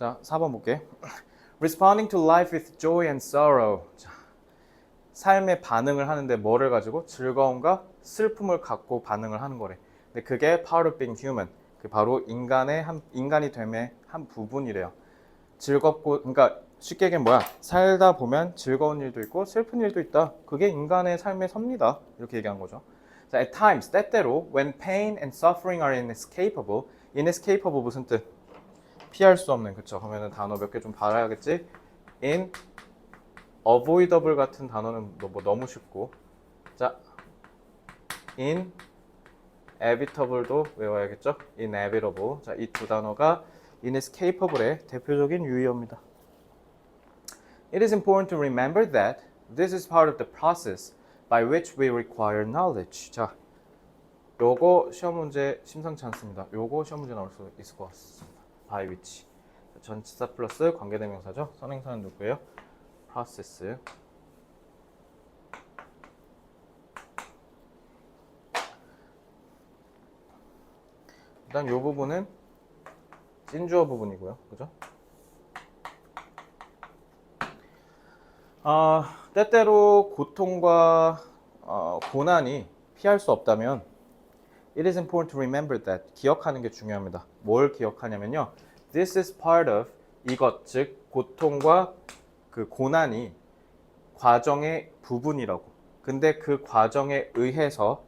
자, 4번 볼게. Responding to life with joy and sorrow. 자, 삶에 반응을 하는데 뭐를 가지고? 즐거움과 슬픔을 갖고 반응을 하는 거래. 근데 그게 part of being human. 그 바로 인간이 됨의 한 부분이래요. 즐겁고, 그러니까 쉽게 얘기하면 뭐야? 살다 보면 즐거운 일도 있고 슬픈 일도 있다. 그게 인간의 삶의 섭니다. 이렇게 얘기한 거죠. 자, at times, 때때로, when pain and suffering are inescapable. inescapable 무슨 뜻? 피할 수 없는, 그쵸? 그러면은 단어 몇 개 좀 봐야겠지? avoidable 같은 단어는 뭐 너무 쉽고, 자, inevitable도 외워야겠죠? inevitable. 자, 이 두 단어가 inescapable의 대표적인 유의어입니다. It is important to remember that this is part of the process by which we acquire knowledge. 자, 요거 시험 문제 심상치 않습니다. 요거 시험 문제 나올 수 있을 것 같습니다. by which. 전치사 플러스 관계대명사죠. 선행사는 누구예요? process. 일단 요 부분은 찐주어 부분이고요. 그죠? 때때로 고통과 고난이 피할 수 없다면 It is important to remember that. 기억하는 게 중요합니다. 뭘 기억하냐면요. This is part of 이것, 즉 고통과 그 고난이 과정의 부분이라고. 근데 그 과정에 의해서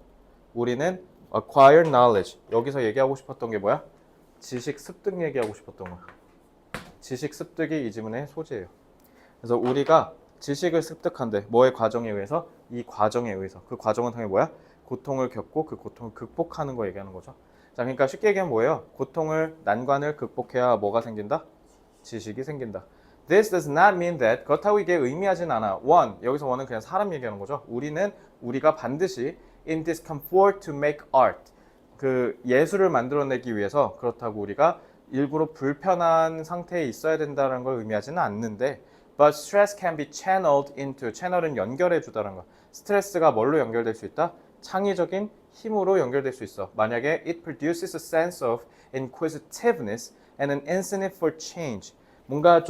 우리는 acquire knowledge. 여기서 얘기하고 싶었던 게 뭐야? 지식 습득 얘기하고 싶었던 거야. 지식 습득이 이 지문의 소재예요. 그래서 우리가 지식을 습득한데 뭐의 과정에 의해서? 이 과정에 의해서. 그 과정은 당연히 뭐야? 고통을 겪고 그 고통을 극복하는 거 얘기하는 거죠. 자, 그러니까 쉽게 얘기하면 뭐예요? 난관을 극복해야 뭐가 생긴다? 지식이 생긴다. This does not mean that. 그렇다고 이게 의미하진 않아. 여기서 원은 그냥 사람 얘기하는 거죠. 우리가 반드시 in discomfort to make art. 그 예술을 만들어내기 위해서 그렇다고 우리가 일부러 불편한 상태에 있어야 된다는 걸 의미하지는 않는데 But stress can be channeled into. 채널은 연결해 주다는 거. 스트레스가 뭘로 연결될 수 있다? 창의적인 힘으로 연결될 수 있어. 만약에 it produces a sense of inquisitiveness and an incentive for change. 뭔가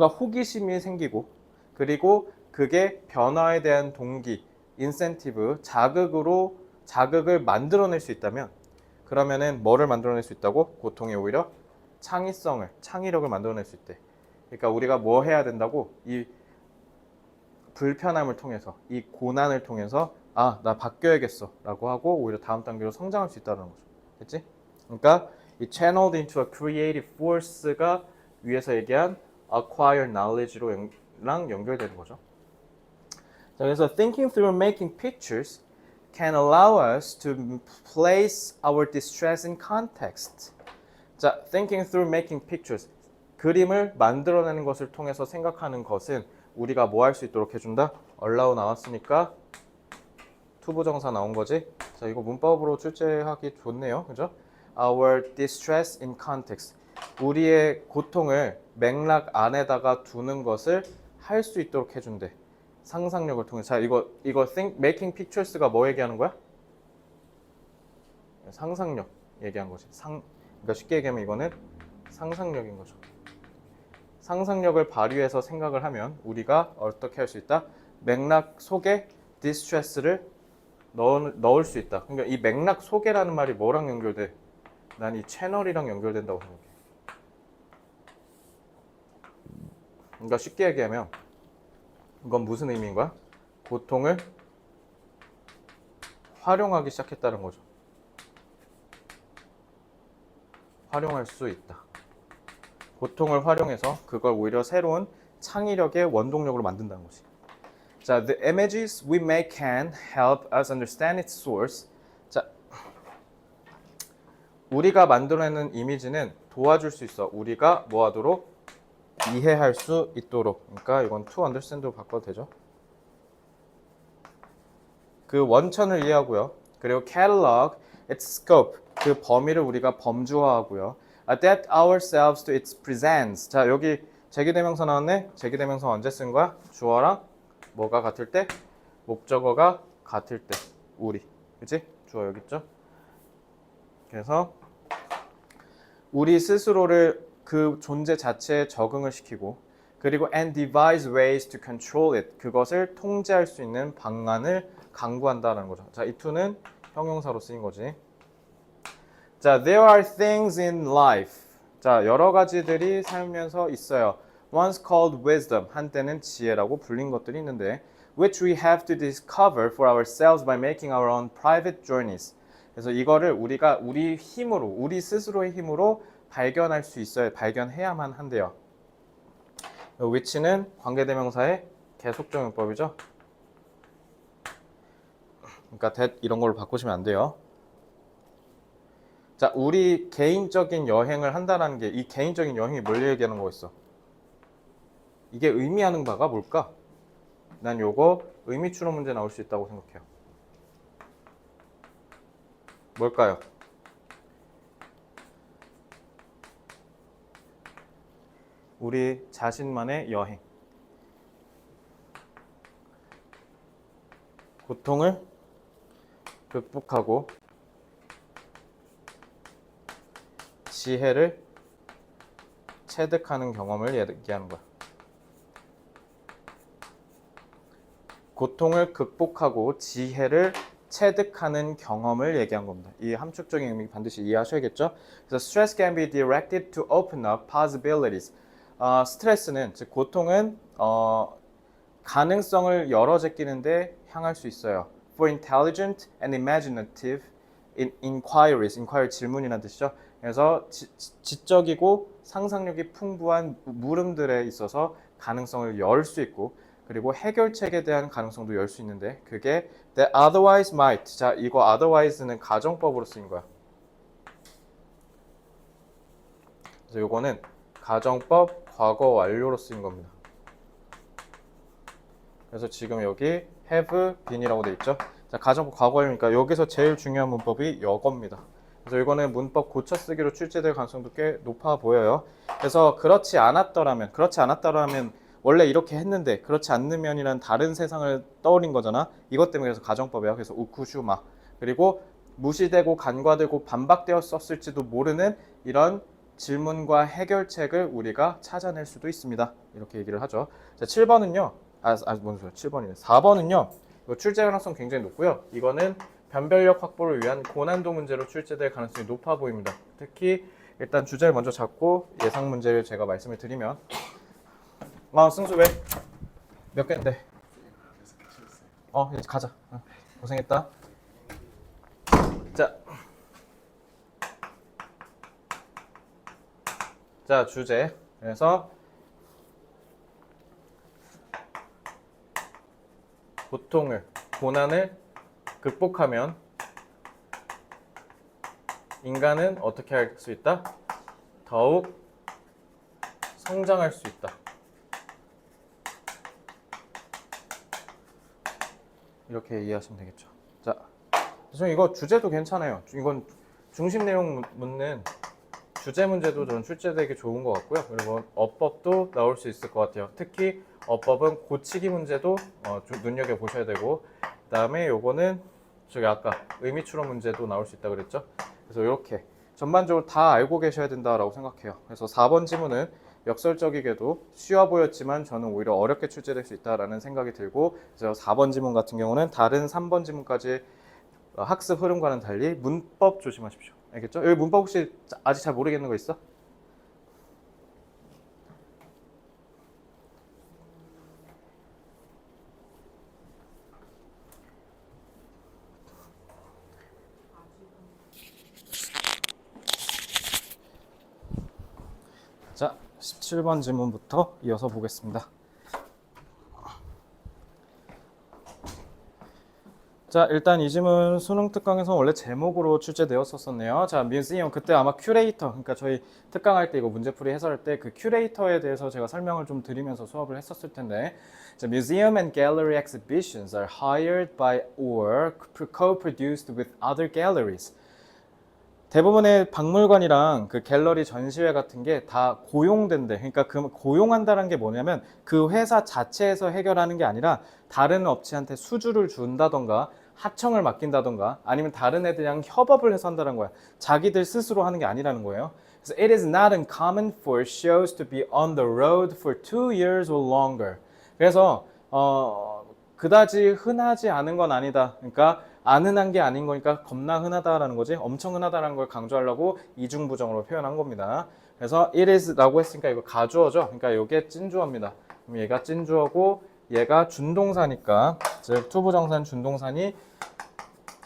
호기심이 생기고 그리고 그게 변화에 대한 동기, 인센티브, 자극을 만들어낼 수 있다면 그러면은 뭐를 만들어낼 수 있다고? 고통이 오히려 창의력을 만들어낼 수 있대. 그러니까 우리가 뭐 해야 된다고? 이 불편함을 통해서, 이 고난을 통해서 나 바뀌어야겠어 라고 하고 오히려 다음 단계로 성장할 수 있다는 거죠. 됐지? 그러니까 이 channeled into a creative force가 위에서 얘기한 acquire knowledge랑 연결되는 거죠. 자, 그래서 thinking through making pictures can allow us to place our distress in context. 자, thinking through making pictures. 그림을 만들어내는 것을 통해서 생각하는 것은 우리가 뭐 할 수 있도록 해준다? allow 나왔으니까 투부정사 나온 거지. 자, 이거 문법으로 출제하기 좋네요. 그죠? Our distress in context. 우리의 고통을 맥락 안에다가 두는 것을 할 수 있도록 해준대. 상상력을 통해. 자, 이거 making pictures가 뭐 얘기하는 거야? 상상력 얘기한 거지. 그러니까 쉽게 얘기하면 이거는 상상력인 거죠. 상상력을 발휘해서 생각을 하면 우리가 어떻게 할 수 있다? 맥락 속에 distress를 넣을 수 있다. 그러니까 이 맥락 속에라는 말이 뭐랑 연결돼? 난 이 채널이랑 연결된다고 생각해. 그러니까 쉽게 얘기하면 이건 무슨 의미인 거야? 고통을 활용하기 시작했다는 거죠. 활용할 수 있다. 고통을 활용해서 그걸 오히려 새로운 창의력의 원동력으로 만든다는 거지. 자, the images we make can help us understand its source. 자, 우리가 만들어내는 이미지는 도와줄 수 있어. 우리가 뭐 하도록? 이해할 수 있도록. 그러니까 이건 to understand로 바꿔도 되죠. 그 원천을 이해하고요. 그리고 catalog its scope. 그 범위를 우리가 범주화하고요. adapt ourselves to its presence. 자, 여기 제기대명사 나왔네. 제기대명사 언제 쓴 거야? 주어랑 뭐가 같을 때? 목적어가 같을 때. 우리. 그치? 주어 여기 있죠? 그래서 우리 스스로를 그 존재 자체에 적응을 시키고 그리고 and devise ways to control it. 그것을 통제할 수 있는 방안을 강구한다라는 거죠. 자, 이 to는 형용사로 쓰인 거지. 자, there are things in life. 자, 여러 가지들이 살면서 있어요. Once called wisdom, 한때는 지혜라고 불린 것들이 있는데 which we have to discover for ourselves by making our own private journeys. 그래서 이거를 우리가 우리 힘으로, 우리 스스로의 힘으로 발견할 수 있어야, 발견해야만 한대요. which는 관계대명사의 계속적용법이죠. 그러니까 that 이런 걸로 바꾸시면 안 돼요. 자, 우리 개인적인 여행을 한다는 게 이 개인적인 여행이 뭘 얘기하는 거였어? 이게 의미하는 바가 뭘까? 난 요거 의미 추론 문제 나올 수 있다고 생각해요. 뭘까요? 우리 자신만의 여행. 고통을 극복하고 지혜를 체득하는 경험을 얘기하는 거야. 고통을 극복하고 지혜를 체득하는 경험을 얘기한 겁니다. 이 함축적인 의미 반드시 이해하셔야겠죠? 그래서 stress can be directed to open up possibilities. 스트레스는, 즉 고통은 가능성을 열어 제끼는데 향할 수 있어요. For intelligent and imaginative inquiries. inquiry 질문이라는 뜻이죠. 그래서 지적이고 상상력이 풍부한 물음들에 있어서 가능성을 열 수 있고 그리고 해결책에 대한 가능성도 열 수 있는데 그게 that otherwise might. 자, 이거 otherwise는 가정법으로 쓰인 거야. 그래서 요거는 가정법 과거 완료로 쓰인 겁니다. 그래서 지금 여기 have been이라고 돼 있죠. 자, 가정법 과거 완료니까 여기서 제일 중요한 문법이 여겁니다. 그래서 이거는 문법 고쳐 쓰기로 출제될 가능성도 꽤 높아 보여요. 그래서 그렇지 않았더라면 원래 이렇게 했는데 그렇지 않으면이란 다른 세상을 떠올린 거잖아. 이것 때문에 그래서 가정법이야. 그래서 우쿠슈마. 그리고 무시되고 간과되고 반박되었을지도 모르는 이런 질문과 해결책을 우리가 찾아낼 수도 있습니다. 이렇게 얘기를 하죠. 자, 7번은요. 뭔 소리야. 7번이네. 4번은요. 이거 출제 가능성 굉장히 높고요. 이거는 변별력 확보를 위한 고난도 문제로 출제될 가능성이 높아 보입니다. 특히 일단 주제를 먼저 잡고 예상 문제를 제가 말씀을 드리면 승수 왜? 몇 개인데? 이제 가자. 고생했다. 자, 주제. 그래서 고난을 극복하면 인간은 어떻게 할 수 있다? 더욱 성장할 수 있다. 이렇게 이해하시면 되겠죠. 자, 이거 주제도 괜찮아요. 이건 중심 내용 묻는 주제 문제도 저는 출제되기 좋은 것 같고요. 그리고 어법도 나올 수 있을 것 같아요. 특히 어법은 고치기 문제도 좀 눈여겨보셔야 되고 그 다음에 요거는 저기 아까 의미 추론 문제도 나올 수 있다 그랬죠. 그래서 이렇게 전반적으로 다 알고 계셔야 된다라고 생각해요. 그래서 4번 지문은 역설적이게도 쉬워 보였지만 저는 오히려 어렵게 출제될 수 있다라는 생각이 들고 그래서 4번 지문 같은 경우는 다른 3번 지문까지 학습 흐름과는 달리 문법 조심하십시오. 알겠죠? 여기 문법 혹시 아직 잘 모르겠는 거 있어? 자, 17번 질문부터 이어서 보겠습니다. 자, 일단 이 질문 수능 특강에서 원래 제목으로 출제되었었네요. 자, 뮤지엄 그때 아마 큐레이터, 그러니까 저희 특강할 때 이거 문제풀이 해설할 때 그 큐레이터에 대해서 제가 설명을 좀 드리면서 수업을 했었을 텐데, 자, Museum and gallery exhibitions are hired by or co-produced with other galleries. 대부분의 박물관이랑 그 갤러리 전시회 같은 게 다 고용된대. 그러니까 그 고용한다는 게 뭐냐면 그 회사 자체에서 해결하는 게 아니라 다른 업체한테 수주를 준다던가 하청을 맡긴다던가 아니면 다른 애들이랑 협업을 해서 한다는 거야. 자기들 스스로 하는 게 아니라는 거예요. 그래서 it is not uncommon for shows to be on the road for 2 years or longer. 그래서 그다지 흔하지 않은 건 아니다. 그러니까 안 흔한 게 아닌 거니까 겁나 흔하다라는 거지. 엄청 흔하다라는 걸 강조하려고 이중부정으로 표현한 겁니다. 그래서 it is라고 했으니까 이거 가주어죠. 그러니까 이게 찐주어입니다. 그럼 얘가 찐주어고 얘가 준동사니까 즉 투부정사는 준동사니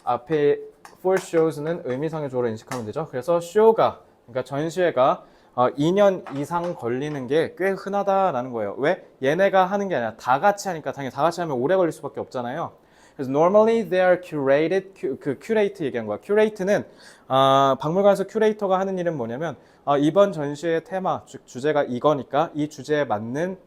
앞에 for shows는 의미상의 조로 인식하면 되죠. 그래서 show가 그러니까 전시회가 2년 이상 걸리는 게 꽤 흔하다라는 거예요. 왜? 얘네가 하는 게 아니라 다 같이 하니까 당연히 다 같이 하면 오래 걸릴 수밖에 없잖아요. 그래서 normally they are curated, 그 curate 얘기한 거야. curate는 박물관에서 큐레이터가 하는 일은 뭐냐면 이번 전시의 테마, 즉 주제가 이거니까 이 주제에 맞는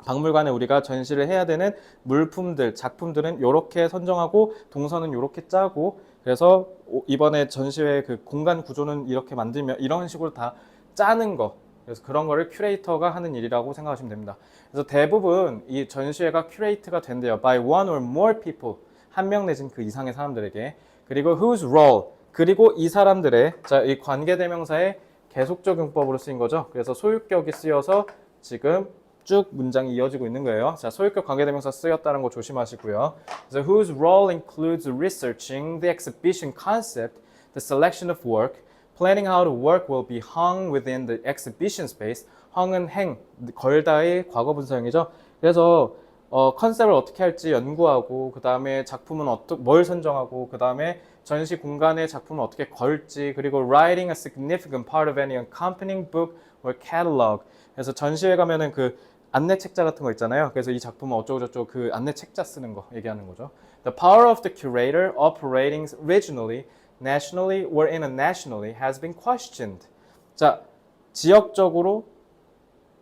박물관에 우리가 전시를 해야 되는 물품들, 작품들은 이렇게 선정하고 동선은 이렇게 짜고 그래서 이번에 전시회 그 공간 구조는 이렇게 만들면 이런 식으로 다 짜는 거. 그래서 그런 거를 큐레이터가 하는 일이라고 생각하시면 됩니다. 그래서 대부분 이 전시회가 큐레이트가 된대요. by one or more people. 한 명 내진 그 이상의 사람들에게. 그리고 whose role. 그리고 이 사람들의 자, 이 관계대명사의 계속적 용법으로 쓰인 거죠. 그래서 소유격이 쓰여서 지금 쭉 문장이 이어지고 있는 거예요. 자, 소유격 관계대명사 쓰였다는 거 조심하시고요. 그래서 whose role includes researching the exhibition concept, the selection of work, planning how the work will be hung within the exhibition space. hung은 행, 걸다의 과거 분사형이죠. 그래서 컨셉을 어떻게 할지 연구하고 그 다음에 작품은 뭘 선정하고 그 다음에 전시 공간에 작품을 어떻게 걸지 그리고 writing a significant part of any accompanying book or catalog. 그래서 전시회 가면은 그 안내 책자 같은 거 있잖아요. 그래서 이 작품은 어쩌고저쩌고 그 안내 책자 쓰는 거 얘기하는 거죠. The power of the curator operating regionally, nationally, or internationally has been questioned. 자, 지역적으로,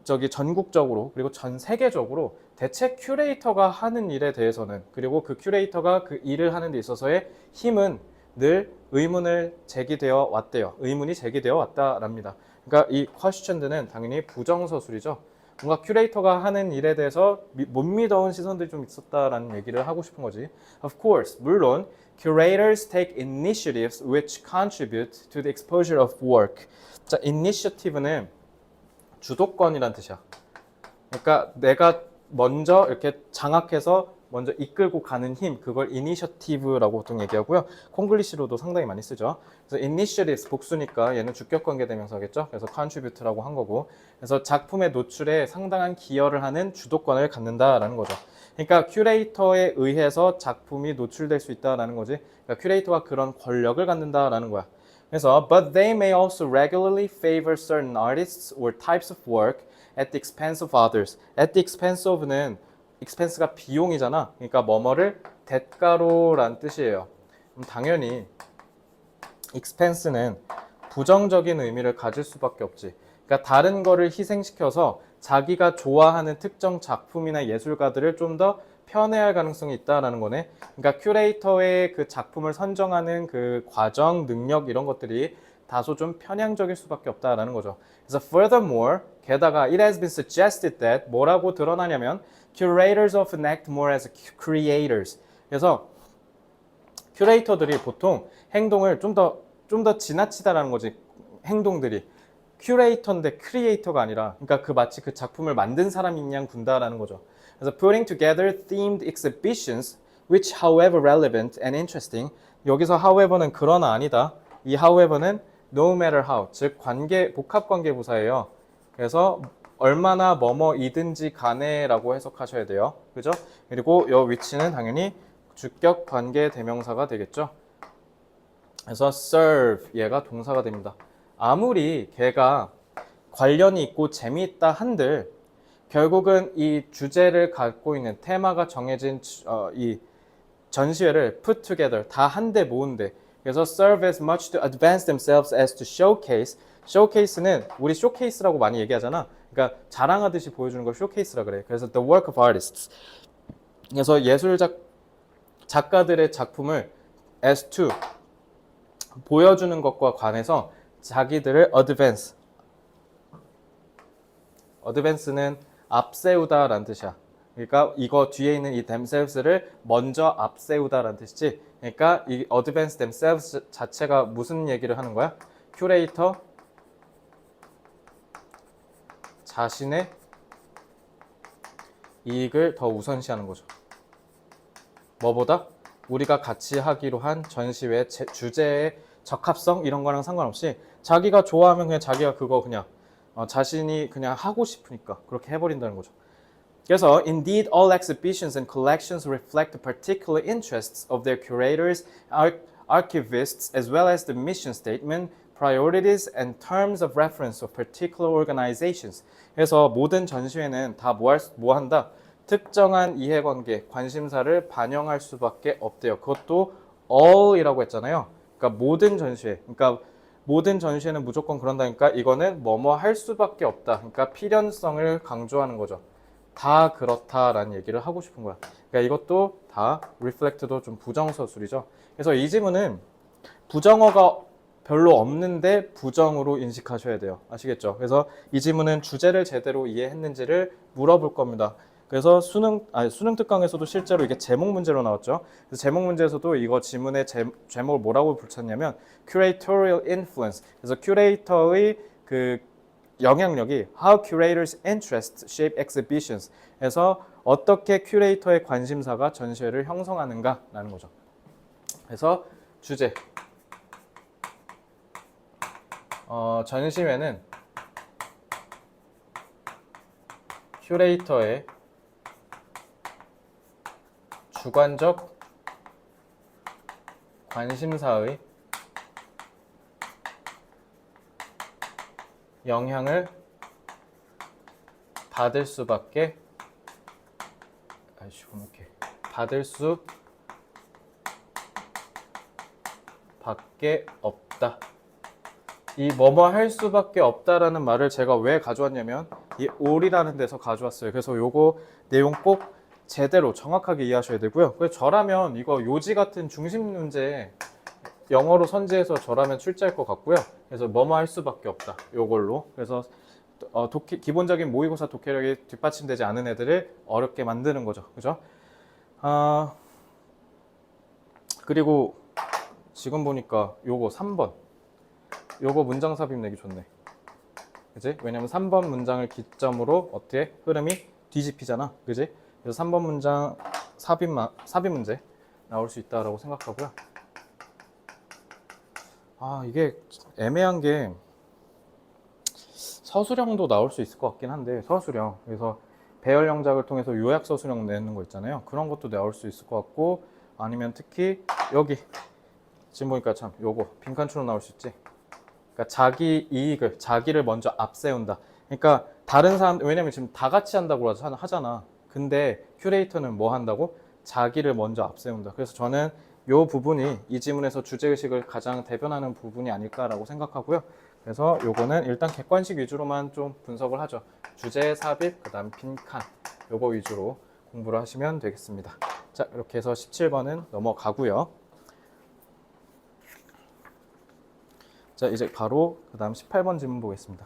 전국적으로, 그리고 전 세계적으로 대체 큐레이터가 하는 일에 대해서는 그리고 그 큐레이터가 그 일을 하는 데 있어서의 힘은 늘 의문을 제기되어 왔대요. 의문이 제기되어 왔다랍니다. 그러니까 이 questioned는 당연히 부정서술이죠. 뭔가 큐레이터가 하는 일에 대해서 못 믿어온 시선들이 좀 있었다라는 얘기를 하고 싶은 거지. Of course, 물론 curators take initiatives which contribute to the exposure of work. 자, initiative는 주도권이란 뜻이야. 그러니까 내가 먼저 이렇게 장악해서 먼저 이끌고 가는 힘, 그걸 이니셔티브라고 보통 얘기하고요. 콩글리시로도 상당히 많이 쓰죠. 그래서 initiatives 복수니까 얘는 주격관계 대명사겠죠. 그래서 contribute라고 한 거고. 그래서 작품의 노출에 상당한 기여를 하는 주도권을 갖는다라는 거죠. 그러니까 큐레이터에 의해서 작품이 노출될 수 있다라는 거지. 그러니까 큐레이터가 그런 권력을 갖는다라는 거야. 그래서 but they may also regularly favor certain artists or types of work at the expense of others. at the expense of는 expense가 비용이잖아. 그러니까 뭐뭐를 대가로란 뜻이에요. 그럼 당연히 expense는 부정적인 의미를 가질 수밖에 없지. 그러니까 다른 거를 희생시켜서 자기가 좋아하는 특정 작품이나 예술가들을 좀 더 편애할 가능성이 있다라는 거네. 그러니까 큐레이터의 그 작품을 선정하는 그 과정, 능력 이런 것들이 다소 좀 편향적일 수밖에 없다라는 거죠. 그래서 furthermore, 게다가 it has been suggested that 뭐라고 드러나냐면 curators often act more as creators. 그래서 큐레이터들이 보통 행동을 좀 더 지나치다라는 거지. 행동들이 큐레이터인데 크리에이터가 아니라 그러니까 그 마치 그 작품을 만든 사람인 양 군다라는 거죠. 그래서 putting together themed exhibitions which however relevant and interesting. 여기서 however는 그러나 아니다. 이 however는 no matter how, 즉 복합관계 부사예요. 그래서 얼마나 뭐뭐이든지 간에라고 해석하셔야 돼요. 그죠? 그리고 이 위치는 당연히 주격 관계 대명사가 되겠죠. 그래서 serve 얘가 동사가 됩니다. 아무리 걔가 관련이 있고 재미있다 한들 결국은 이 주제를 갖고 있는 테마가 정해진 이 전시회를 put together 다 한데 모은데 그래서 serve as much to advance themselves as to showcase. showcase는 우리 showcase라고 많이 얘기하잖아. 그러니까 자랑하듯이 보여주는 걸 showcase라 그래. 그래서 the work of artists. 그래서 작가들의 작품을 as to 보여주는 것과 관해서 자기들을 advance는 앞세우다라는 뜻이야. 그러니까 이거 뒤에 있는 이 themselves를 먼저 앞세우다라는 뜻이지. 그러니까 이 advance themselves 자체가 무슨 얘기를 하는 거야? 큐레이터 자신의 이익을 더 우선시하는 거죠. 뭐보다? 우리가 같이 하기로 한 전시회 주제의 적합성 이런 거랑 상관없이 자기가 좋아하면 그냥 자기가 그거 그냥 자신이 그냥 하고 싶으니까 그렇게 해버린다는 거죠. 그래서 indeed all exhibitions and collections reflect the particular interests of their curators, archivists, as well as the mission statement, priorities, and terms of reference of particular organizations. 그래서 모든 전시회는 다 뭐 한다? 특정한 이해관계, 관심사를 반영할 수밖에 없대요. 그것도 all이라고 했잖아요. 그러니까 모든 전시회. 그러니까 모든 전시회는 무조건 그런다니까 이거는 뭐뭐 할 수밖에 없다. 그러니까 필연성을 강조하는 거죠. 다 그렇다라는 얘기를 하고 싶은 거야. 그러니까 이것도 다 reflect도 좀 부정서술이죠. 그래서 이 지문은 부정어가 별로 없는데 부정으로 인식하셔야 돼요. 아시겠죠? 그래서 이 지문은 주제를 제대로 이해했는지를 물어볼 겁니다. 그래서 수능 특강에서도 실제로 이게 제목 문제로 나왔죠. 그래서 제목 문제에서도 이거 지문의 제목을 뭐라고 붙였냐면 curatorial influence. 그래서 큐레이터의 그 영향력이 how curators' interests shape exhibitions. 그래서 어떻게 큐레이터의 관심사가 전시회를 형성하는가라는 거죠. 그래서 주제. 전시회는 큐레이터의 주관적 관심사의 영향을 받을 수밖에 없다. 이 뭐뭐 할 수밖에 없다라는 말을 제가 왜 가져왔냐면 이 all이라는 데서 가져왔어요. 그래서 요거 내용 꼭 제대로 정확하게 이해하셔야 되고요. 그래서 저라면 이거 요지 같은 중심 문제 영어로 선지해서 저라면 출제할 것 같고요. 그래서 뭐뭐 할 수밖에 없다. 요걸로. 그래서 기본적인 모의고사 독해력이 뒷받침되지 않은 애들을 어렵게 만드는 거죠. 그죠? 그리고 지금 보니까 요거 3번. 요거 문장 삽입 내기 좋네. 그지? 왜냐면 3번 문장을 기점으로 어떻게 흐름이 뒤집히잖아. 그지? 그래서 3번 문장 삽입 문제 나올 수 있다라고 생각하고요. 이게 애매한 게 서술형도 나올 수 있을 것 같긴 한데 서술형. 그래서 배열 영작을 통해서 요약 서술형 내는 거 있잖아요. 그런 것도 나올 수 있을 것 같고 아니면 특히 여기 지금 보니까 참 요거 빈칸추로 나올 수 있지. 그러니까 자기 이익을 자기를 먼저 앞세운다. 그러니까 다른 사람 왜냐면 지금 다 같이 한다고 하잖아. 근데 큐레이터는 뭐 한다고? 자기를 먼저 앞세운다. 그래서 저는 이 부분이 이 지문에서 주제의식을 가장 대변하는 부분이 아닐까라고 생각하고요. 그래서 요거는 일단 객관식 위주로만 좀 분석을 하죠. 주제, 삽입, 그 다음 빈칸 요거 위주로 공부를 하시면 되겠습니다. 자, 이렇게 해서 17번은 넘어가고요. 자, 이제 바로 그 다음 18번 질문 보겠습니다.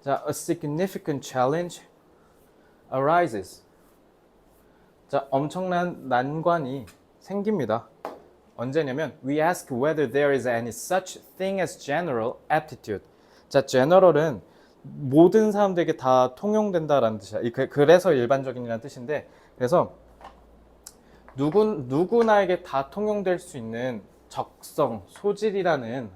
자, a significant challenge arises. 자, 엄청난 난관이 생깁니다. 언제냐면 we ask whether there is any such thing as general aptitude. 자, general은 모든 사람들에게 다 통용된다라는 뜻이야. 그래서 일반적인이라는 뜻인데, 그래서 누구나에게 다 통용될 수 있는 적성, 소질이라는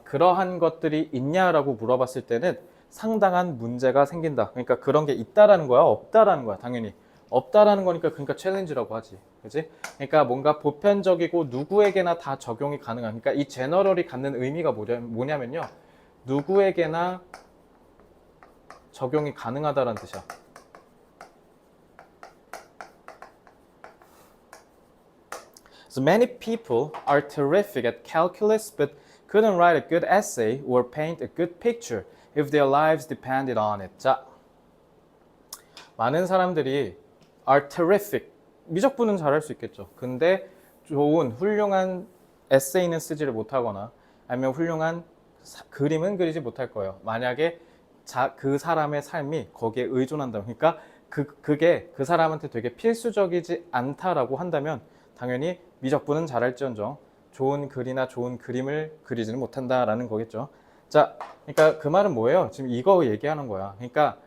그러한 것들이 있냐라고 물어봤을 때는 상당한 문제가 생긴다. 그러니까 그런 게 있다라는 거야, 없다라는 거야. 당연히 없다라는 거니까 그러니까 챌린지라고 하지, 그렇지? 그러니까 뭔가 보편적이고 누구에게나 다 적용이 가능한. 그러니까 이 제너럴이 갖는 의미가 뭐냐면요, 누구에게나 적용이 가능하다라는 뜻이야. So many people are terrific at calculus, but couldn't write a good essay or paint a good picture if their lives depended on it. 자, 많은 사람들이 are terrific. 미적분은 잘할 수 있겠죠. 근데 좋은, 훌륭한 에세이는 쓰지를 못하거나 아니면 훌륭한 그림은 그리지 못할 거예요. 만약에 그 사람의 삶이 거기에 의존한다. 그러니까 그게 그 사람한테 되게 필수적이지 않다라고 한다면 당연히 미적분은 잘할지언정 좋은 글이나 좋은 그림을 그리지는 못한다라는 거겠죠. 자, 그러니까 그 말은 뭐예요? 지금 이거 얘기하는 거야. 그러니까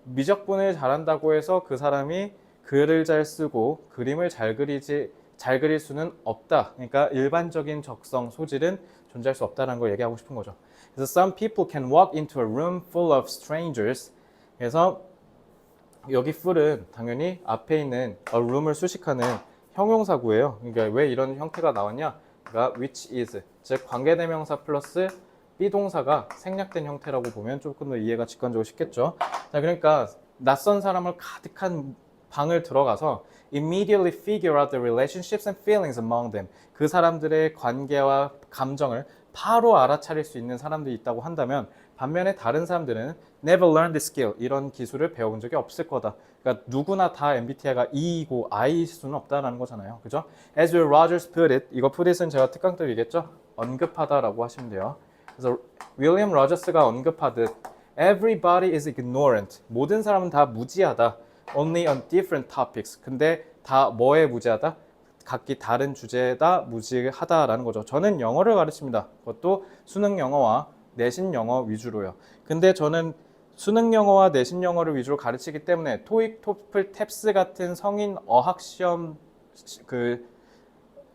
미적분을 잘한다고 해서 그 사람이 글을 잘 쓰고 그림을 잘 그릴 수는 없다. 그러니까 일반적인 적성, 소질은 존재할 수 없다는 걸 얘기하고 싶은 거죠. 그래서 some people can walk into a room full of strangers. 그래서 여기 full은 당연히 앞에 있는 a room을 수식하는 형용사구예요. 그러니까 왜 이런 형태가 나왔냐? 그러니까 which is, 즉 관계대명사 플러스 비동사가 생략된 형태라고 보면 조금 더 이해가 직관적으로 쉽겠죠. 자, 그러니까 낯선 사람을 가득한 방을 들어가서 immediately figure out the relationships and feelings among them. 그 사람들의 관계와 감정을 바로 알아차릴 수 있는 사람들이 있다고 한다면 반면에 다른 사람들은 never learned this skill, 이런 기술을 배워본 적이 없을 거다. 그러니까 누구나 다 MBTI가 E이고 I일 수는 없다라는 거잖아요. 그죠? As Will Rogers put it, 이거 put it은 제가 특강 때 얘기했죠? 언급하다라고 하시면 돼요. 그래서 윌리엄 로저스가 언급하듯 everybody is ignorant. 모든 사람은 다 무지하다. Only on different topics. 근데 다 뭐에 무지하다? 각기 다른 주제에다 무지하다라는 거죠. 저는 영어를 가르칩니다. 그것도 수능 영어와 내신 영어 위주로요. 근데 저는 수능 영어와 내신 영어를 위주로 가르치기 때문에 토익, 토플, 탭스 같은 성인 어학 시험 그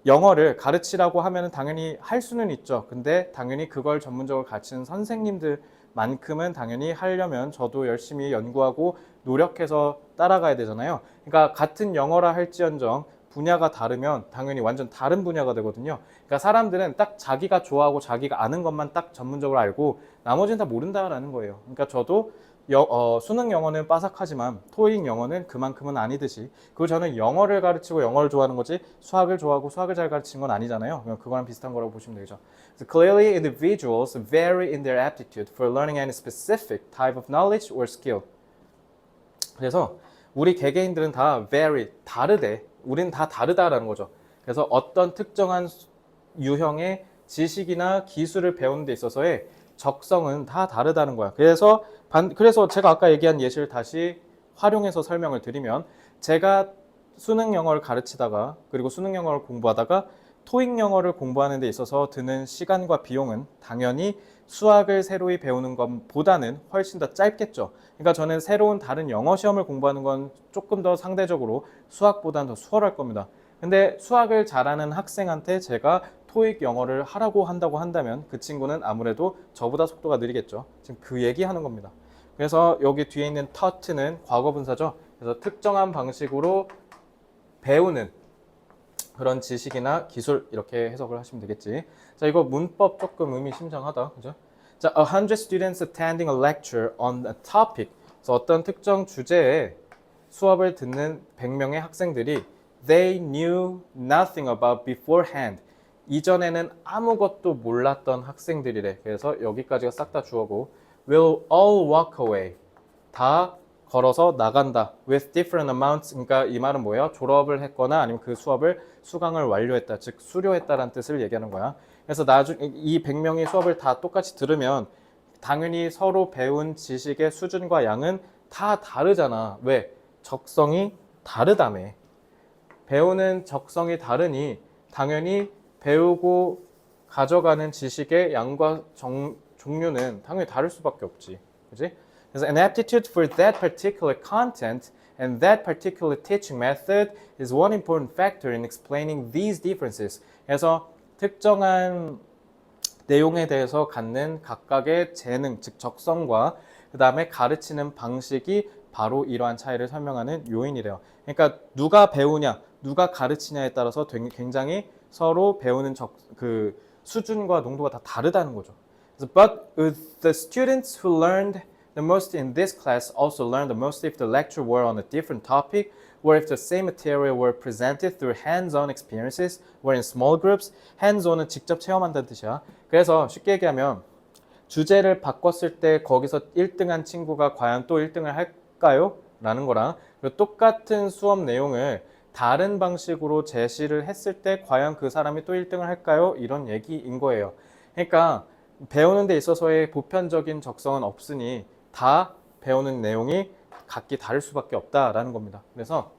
영어를 가르치라고 하면 당연히 할 수는 있죠. 근데 당연히 그걸 전문적으로 가르치는 선생님들만큼은 당연히 하려면 저도 열심히 연구하고 노력해서 따라가야 되잖아요. 그러니까 같은 영어라 할지언정 분야가 다르면 당연히 완전 다른 분야가 되거든요. 그러니까 사람들은 딱 자기가 좋아하고 자기가 아는 것만 딱 전문적으로 알고 나머지는 다 모른다라는 거예요. 그러니까 저도 수능 영어는 빠삭하지만 토익 영어는 그만큼은 아니듯이, 그리고 저는 영어를 가르치고 영어를 좋아하는 거지 수학을 좋아하고 수학을 잘 가르치는 건 아니잖아요. 그거랑 비슷한 거라고 보시면 되죠. So clearly individuals vary in their aptitude for learning any specific type of knowledge or skill. 그래서 우리 개개인들은 다 vary, 다르대. 우린 다 다르다라는 거죠. 그래서 어떤 특정한 유형의 지식이나 기술을 배우는 데 있어서의 적성은 다 다르다는 거야. 그래서 제가 아까 얘기한 예시를 다시 활용해서 설명을 드리면, 제가 수능 영어를 가르치다가 그리고 수능 영어를 공부하다가 토익 영어를 공부하는 데 있어서 드는 시간과 비용은 당연히 수학을 새로이 배우는 것보다는 훨씬 더 짧겠죠. 그러니까 저는 새로운 다른 영어 시험을 공부하는 건 조금 더 상대적으로 수학보다는 더 수월할 겁니다. 근데 수학을 잘하는 학생한테 제가 토익 영어를 하라고 한다고 한다면 그 친구는 아무래도 저보다 속도가 느리겠죠. 지금 그 얘기하는 겁니다. 그래서 여기 뒤에 있는 taught는 과거분사죠. 그래서 특정한 방식으로 배우는 그런 지식이나 기술, 이렇게 해석을 하시면 되겠지. 자, 이거 문법 조금 의미심장하다, 그죠? 자, 100 students attending a lecture on a topic. 그래서 어떤 특정 주제에 수업을 듣는 100명의 학생들이 they knew nothing about beforehand. 이전에는 아무것도 몰랐던 학생들이래. 그래서 여기까지가 싹 다 주어고 will all walk away. 다 걸어서 나간다. with different amounts. 그러니까 이 말은 뭐예요? 졸업을 했거나 아니면 그 수업을 수강을 완료했다. 즉 수료했다라는 뜻을 얘기하는 거야. 그래서 나중에 이 100명이 수업을 다 똑같이 들으면 당연히 서로 배운 지식의 수준과 양은 다 다르잖아. 왜? 적성이 다르다며. 배우는 적성이 다르니 당연히 배우고 가져가는 지식의 양과 종류는 당연히 다를 수밖에 없지. 그지? 그래서 an aptitude for that particular content and that particular teaching method is one important factor in explaining these differences. 그래서 특정한 내용에 대해서 갖는 각각의 재능, 즉 적성과 그 다음에 가르치는 방식이 바로 이러한 차이를 설명하는 요인이래요. 그러니까 누가 배우냐, 누가 가르치냐에 따라서 굉장히 서로 배우는 그 수준과 농도가 다 다르다는 거죠. But the students who learned the most in this class also learned the most if the lecture were on a different topic, or if the same material were presented through hands-on experiences, or in small groups. hands-on은 직접 체험한다는 뜻이야. 그래서 쉽게 얘기하면 주제를 바꿨을 때 거기서 1등한 친구가 과연 또 1등을 할까요? 라는 거랑 똑같은 수업 내용을 다른 방식으로 제시를 했을 때 과연 그 사람이 또 1등을 할까요? 이런 얘기인 거예요. 그러니까 배우는 데 있어서의 보편적인 적성은 없으니 다 배우는 내용이 각기 다를 수밖에 없다라는 겁니다. 그래서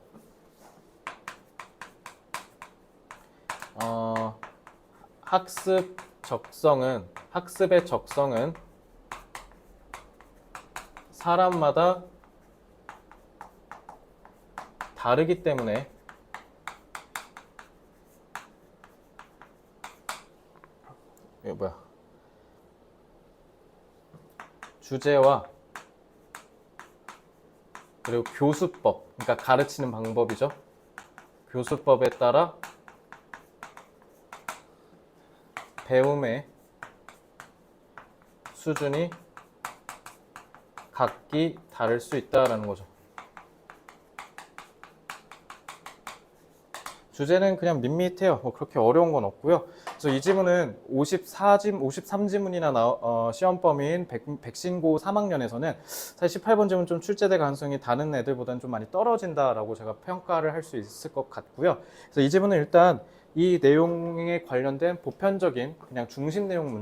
학습의 적성은 사람마다 다르기 때문에 이거 뭐야? 주제와 그리고 교수법, 그러니까 가르치는 방법이죠. 교수법에 따라 배움의 수준이 각기 다를 수 있다라는 거죠. 주제는 그냥 밋밋해요. 뭐 그렇게 어려운 건 없고요. 그래서 이 지문은 53지문이나 시험 범위인 백신고 3학년에서는 사실 18번 지문 좀 출제될 가능성이 다른 애들보다는 좀 많이 떨어진다라고 제가 평가를 할 수 있을 것 같고요. 그래서 이 지문은 일단 이 내용에 관련된 보편적인 그냥 중심 내용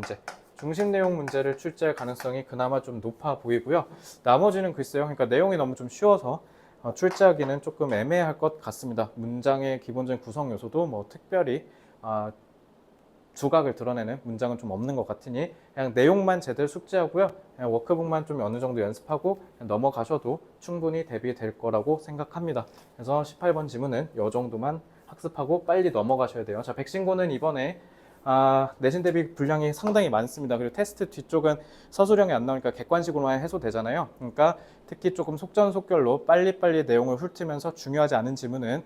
문제를 출제할 가능성이 그나마 좀 높아 보이고요. 나머지는 글쎄요. 그러니까 내용이 너무 좀 쉬워서 출제하기는 조금 애매할 것 같습니다. 문장의 기본적인 구성 요소도 뭐 특별히 두각을 드러내는 문장은 좀 없는 것 같으니 그냥 내용만 제대로 숙지하고요. 그냥 워크북만 좀 어느 정도 연습하고 넘어가셔도 충분히 대비될 거라고 생각합니다. 그래서 18번 지문은 이 정도만 학습하고 빨리 넘어가셔야 돼요. 자, 백신고는 이번에 내신 대비 분량이 상당히 많습니다. 그리고 테스트 뒤쪽은 서술형이 안 나오니까 객관식으로만 해소되잖아요. 그러니까 특히 조금 속전속결로 빨리빨리 내용을 훑으면서 중요하지 않은 지문은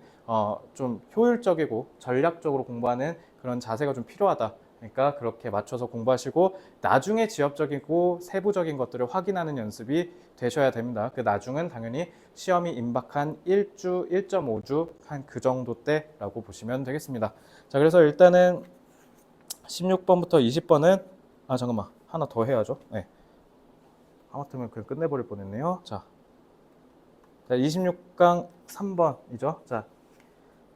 좀 효율적이고 전략적으로 공부하는 그런 자세가 좀 필요하다. 그러니까 그렇게 맞춰서 공부하시고 나중에 지엽적이고 세부적인 것들을 확인하는 연습이 되셔야 됩니다. 그 나중은 당연히 시험이 임박한 1주, 1.5주 한 그 정도 때라고 보시면 되겠습니다. 자, 그래서 일단은 16번부터 20번은 잠깐만 하나 더 해야죠. 네. 하마터면 그냥 끝내버릴 뻔했네요. 자 26강 3번이죠. 자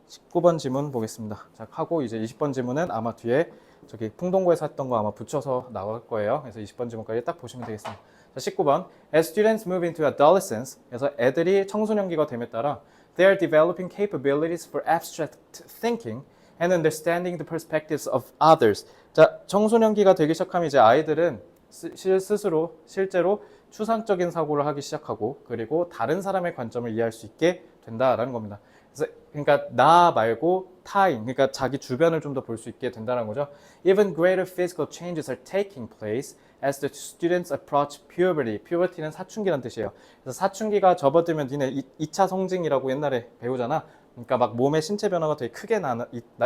19번 지문 보겠습니다. 자 하고 이제 20번 지문은 아마 뒤에 저기 풍동고에서 했던 거 아마 붙여서 나올 거예요. 그래서 20번 지문까지 딱 보시면 되겠습니다. 자 19번 As students move into adolescence, 그래서 애들이 청소년기가 됨에 따라 they are developing capabilities for abstract thinking and understanding the perspectives of others. 자, 청소년기가 되기 시작하면 이제 아이들은 실제로 추상적인 사고를 하기 시작하고 그리고 다른 사람의 관점을 이해할 수 있게 된다라는 겁니다. 그래서 그러니까 나 말고 타인, 그러니까 자기 주변을 좀 더 볼 수 있게 된다는 거죠. Even greater physical changes are taking place as the students approach puberty. puberty는 사춘기란 뜻이에요. 그래서 사춘기가 접어들면 니네 2차 성징이라고 옛날에 배우잖아. 그러니까 막 몸의 신체 변화가 되게 크게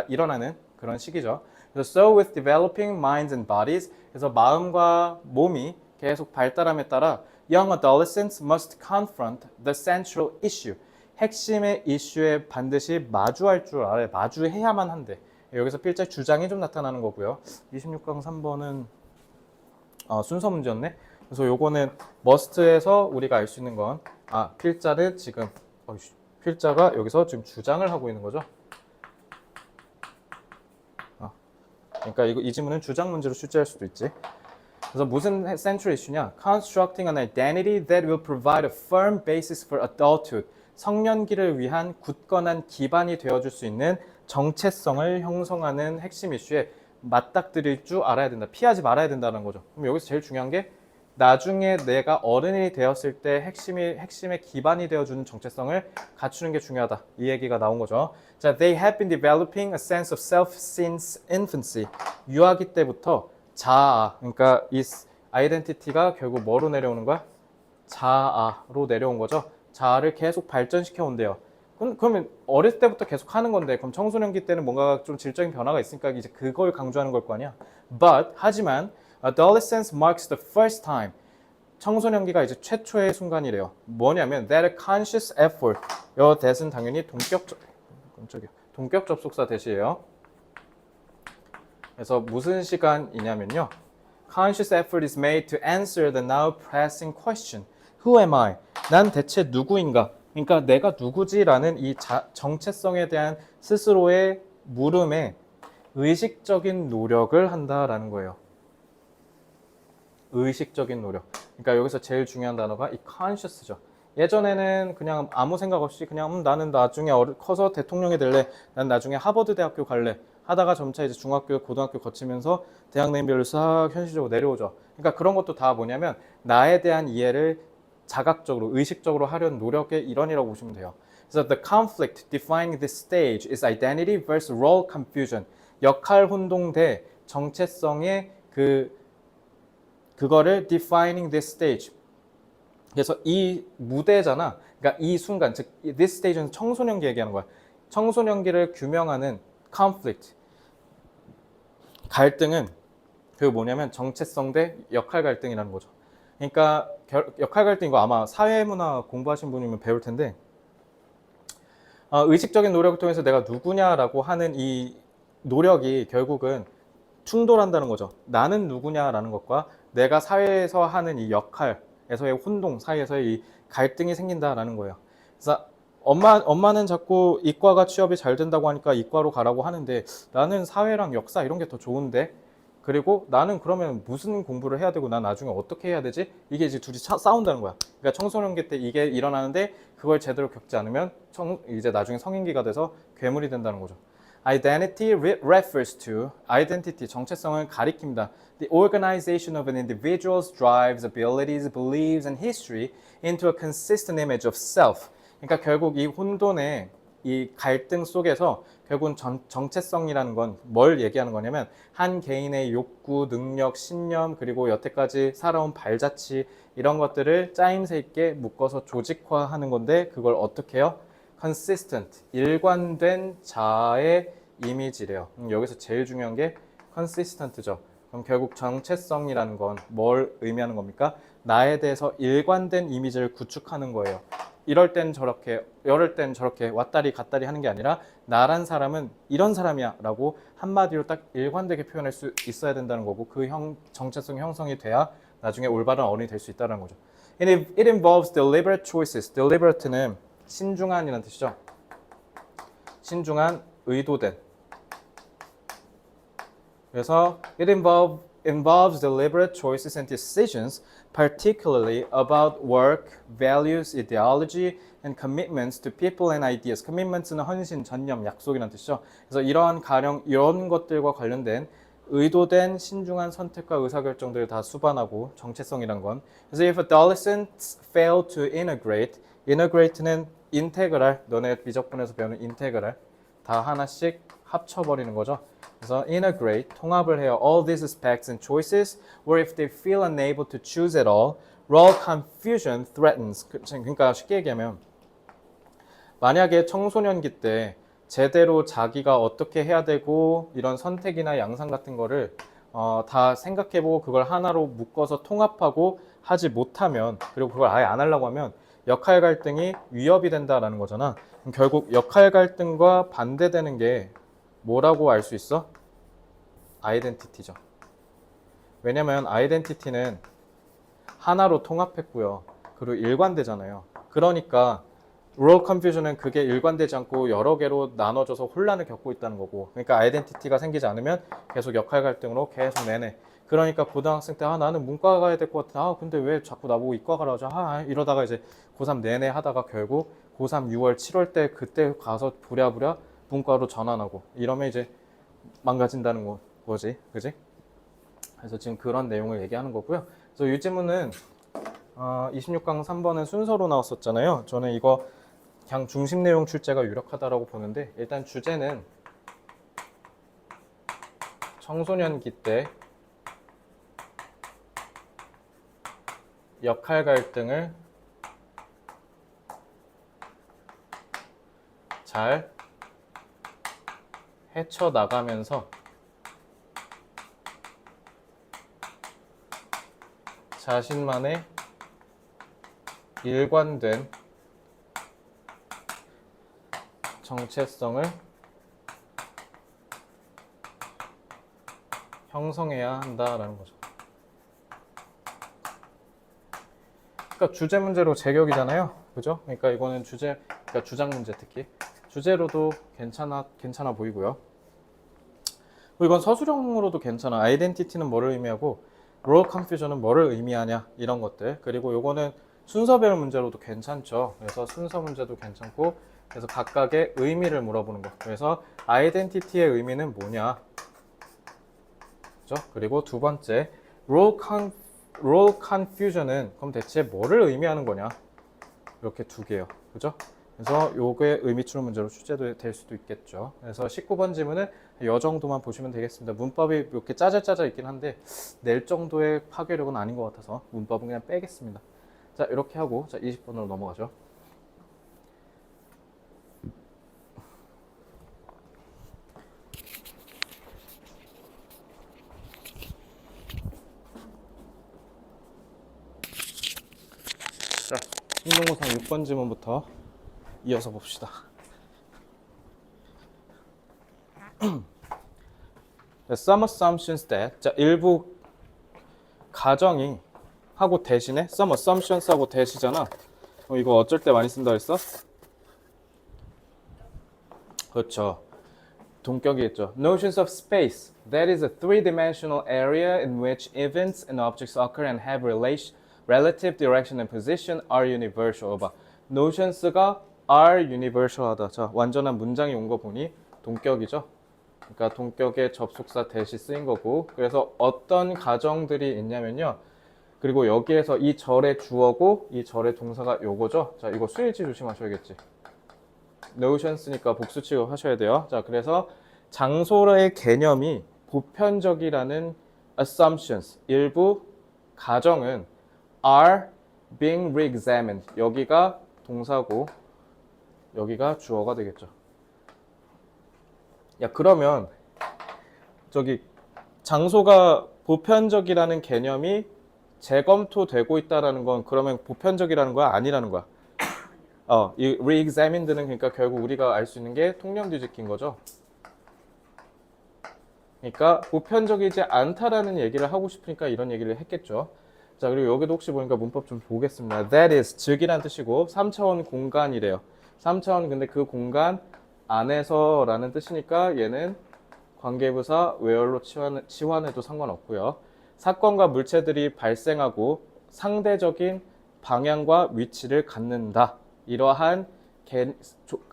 일어나는 그런 시기죠. 그래서 so with developing minds and bodies, 그래서 마음과 몸이 계속 발달함에 따라 young adolescents must confront the central issue. 핵심의 이슈에 반드시 마주할 줄 알아요. 마주해야만 한대. 여기서 필자 주장이 좀 나타나는 거고요. 26강 3번은 순서 문제였네. 그래서 요거는 must에서 우리가 알 수 있는 건 필자는 지금 필자가 여기서 지금 주장을 하고 있는 거죠. 그러니까 이 지문은 주장 문제로 출제할 수도 있지. 그래서 무슨 central issue냐? Constructing an identity that will provide a firm basis for adulthood. 성년기를 위한 굳건한 기반이 되어줄 수 있는 정체성을 형성하는 핵심 이슈에 맞닥뜨릴 줄 알아야 된다. 피하지 말아야 된다는 거죠. 그럼 여기서 제일 중요한 게 나중에 내가 어른이 되었을 때 핵심의 기반이 되어주는 정체성을 갖추는 게 중요하다. 이 얘기가 나온 거죠. 자, they have been developing a sense of self since infancy. 유아기 때부터 자아, 그러니까 이 아이덴티티가 결국 뭐로 내려오는 거야? 자아로 내려온 거죠. 자아를 계속 발전시켜 온대요. 그러면 어릴 때부터 계속 하는 건데 그럼 청소년기 때는 뭔가 좀 질적인 변화가 있으니까 이제 그걸 강조하는 걸 거 아니야. 하지만 adolescence marks the first time. 청소년기가 이제 최초의 순간이래요. 뭐냐면 that a conscious effort. 요 that은 당연히 동격 접속사 대시예요. 그래서 무슨 시간이냐면요. Conscious effort is made to answer the now pressing question. Who am I? 난 대체 누구인가? 그러니까 내가 누구지라는 이 정체성에 대한 스스로의 물음에 의식적인 노력을 한다라는 거예요. 의식적인 노력. 그러니까 여기서 제일 중요한 단어가 이 conscious죠. 예전에는 그냥 아무 생각 없이 그냥 나는 나중에 커서 대통령이 될래. 난 나중에 하버드 대학교 갈래. 하다가 점차 이제 중학교, 고등학교 거치면서 대학 레벨로 싹 현실적으로 내려오죠. 그러니까 그런 것도 다 뭐냐면 나에 대한 이해를 자각적으로, 의식적으로 하려는 노력의 일환이라고 보시면 돼요. 그래서 the conflict defining this stage is identity versus role confusion. 역할 혼동 대 정체성의 그거를 defining this stage. 그래서 이 무대잖아. 그러니까 이 순간, 즉 this stage는 청소년기 얘기하는 거야. 청소년기를 규명하는 conflict. 갈등은 그 뭐냐면 정체성 대 역할 갈등이라는 거죠. 그러니까 역할 갈등 이거 아마 사회문화 공부하신 분이면 배울 텐데 의식적인 노력을 통해서 내가 누구냐라고 하는 이 노력이 결국은 충돌한다는 거죠. 나는 누구냐라는 것과 내가 사회에서 하는 이 역할에서의 혼동 사이에서의 이 갈등이 생긴다라는 거예요. 그래서 엄마는 자꾸 이과가 취업이 잘 된다고 하니까 이과로 가라고 하는데 나는 사회랑 역사 이런 게 더 좋은데 그리고 나는 그러면 무슨 공부를 해야 되고 난 나중에 어떻게 해야 되지? 이게 이제 둘이 싸운다는 거야. 그러니까 청소년기 때 이게 일어나는데 그걸 제대로 겪지 않으면 이제 나중에 성인기가 돼서 괴물이 된다는 거죠. Identity refers to identity 정체성을 가리킵니다. The organization of an individual's drives, abilities, beliefs, and history into a consistent image of self. 그러니까 결국 이 혼돈의 이 갈등 속에서 결국은 정체성이라는 건 뭘 얘기하는 거냐면 한 개인의 욕구, 능력, 신념 그리고 여태까지 살아온 발자취 이런 것들을 짜임새 있게 묶어서 조직화하는 건데 그걸 어떻게 해요? consistent, 일관된 자아의 이미지래요. 여기서 제일 중요한 게 consistent죠. 그럼 결국 정체성이라는 건 뭘 의미하는 겁니까? 나에 대해서 일관된 이미지를 구축하는 거예요. 이럴 땐 저렇게, 이럴 땐 저렇게 왔다리 갔다리 하는 게 아니라 나란 사람은 이런 사람이야 라고 한마디로 딱 일관되게 표현할 수 있어야 된다는 거고 그 정체성 형성이 돼야 나중에 올바른 어른이 될 수 있다는 거죠. It involves deliberate choices. deliberate는 신중한이라는 뜻이죠. 신중한, 의도된. 그래서 it involves deliberate choices and decisions, particularly about work, values, ideology, and commitments to people and ideas. commitments는 헌신, 전념, 약속이라는 뜻이죠. 그래서 이런 것들과 관련된 의도된 신중한 선택과 의사결정들을 다 수반하고 정체성이란 건. 그래서 if adolescents fail to integrate는 integral, 너네 미적분에서 배우는 integral 다 하나씩 합쳐버리는 거죠. 그래서 integrate, 통합을 해요. all these aspects and choices, or if they feel unable to choose at all, role confusion threatens. 그러니까 쉽게 얘기하면 만약에 청소년기 때 제대로 자기가 어떻게 해야 되고 이런 선택이나 양상 같은 거를 다 생각해보고 그걸 하나로 묶어서 통합하고 하지 못하면 그리고 그걸 아예 안 하려고 하면 역할 갈등이 위협이 된다라는 거잖아. 그럼 결국 역할 갈등과 반대되는 게 뭐라고 알 수 있어? 아이덴티티죠. 왜냐면 아이덴티티는 하나로 통합했고요. 그리고 일관되잖아요. 그러니까 role confusion은 그게 일관되지 않고 여러 개로 나눠져서 혼란을 겪고 있다는 거고 그러니까 아이덴티티가 생기지 않으면 계속 역할 갈등으로 계속 내내 그러니까 고등학생 때 나는 문과 가야 될 것 같아 근데 왜 자꾸 나보고 이과 가라 하자 이러다가 이제 고3 내내 하다가 결국 고3 6월 7월 때 그때 가서 부랴부랴 문과로 전환하고 이러면 이제 망가진다는 거지 그지? 그래서 지금 그런 내용을 얘기하는 거고요. 그래서 이 질문은 26강 3번은 순서로 나왔었잖아요. 저는 이거 그냥 중심 내용 출제가 유력하다라고 보는데 일단 주제는 청소년기 때 역할 갈등을 잘 헤쳐나가면서 자신만의 일관된 정체성을 형성해야 한다라는 거죠. 그러니까 주제 문제로 제격이잖아요. 그죠? 그러니까 이거는 그러니까 주장 문제 특히 주제로도 괜찮아 보이고요. 이건 서술형으로도 괜찮아. 아이덴티티는 뭐를 의미하고 role confusion은 뭐를 의미하냐 이런 것들. 그리고 요거는 순서별 문제로도 괜찮죠. 그래서 순서 문제도 괜찮고 그래서 각각의 의미를 물어보는 거. 그래서 identity의 의미는 뭐냐? 그죠? 그리고 두 번째, role confusion은 그럼 대체 뭐를 의미하는 거냐? 이렇게 두 개요. 그죠? 그래서 요게 의미추론 문제로 출제도 될 수도 있겠죠. 그래서 19번 지문은 이 정도만 보시면 되겠습니다. 문법이 이렇게 짜잘짜잘 있긴 한데 낼 정도의 파괴력은 아닌 것 같아서 문법은 그냥 빼겠습니다. 자, 이렇게 하고 자 20번으로 넘어가죠. 자, 행동고사 6번 지문부터 이어서 봅시다. Some assumptions that, 자, 일부 가정이 하고 대신에 some assumptions 하고 대시잖아. 이거 어쩔 때 많이 쓴다 했어? 그렇죠. 동격이겠죠. Notions of space. That is a three-dimensional area in which events and objects occur and have relative direction and position are universal. 봐. Notions가 are universal하다. 자, 완전한 문장이 온 거 보니 동격이죠. 그러니까 동격의 접속사 대시 쓰인 거고. 그래서 어떤 가정들이 있냐면요. 그리고 여기에서 이 절의 주어고 이 절의 동사가 요거죠. 자, 이거 수일치 조심하셔야겠지. notion 쓰니까 복수 취급하셔야 돼요. 자, 그래서 장소의 개념이 보편적이라는 assumptions, 일부 가정은 are being re-examined. 여기가 동사고 여기가 주어가 되겠죠. 야, 그러면 저기 장소가 보편적이라는 개념이 재검토되고 있다라는 건 그러면 보편적이라는 거야? 아니라는 거야? 이 re-examined는 그러니까 결국 우리가 알 수 있는 게 통념 뒤집기인 거죠. 그러니까 보편적이지 않다라는 얘기를 하고 싶으니까 이런 얘기를 했겠죠. 자, 그리고 여기도 혹시 보니까 문법 좀 보겠습니다. That is, 즉이란 뜻이고 3차원 공간이래요. 3차원 근데 그 공간 안에서라는 뜻이니까 얘는 관계부사 where로 치환해도 상관없고요. 사건과 물체들이 발생하고 상대적인 방향과 위치를 갖는다. 이러한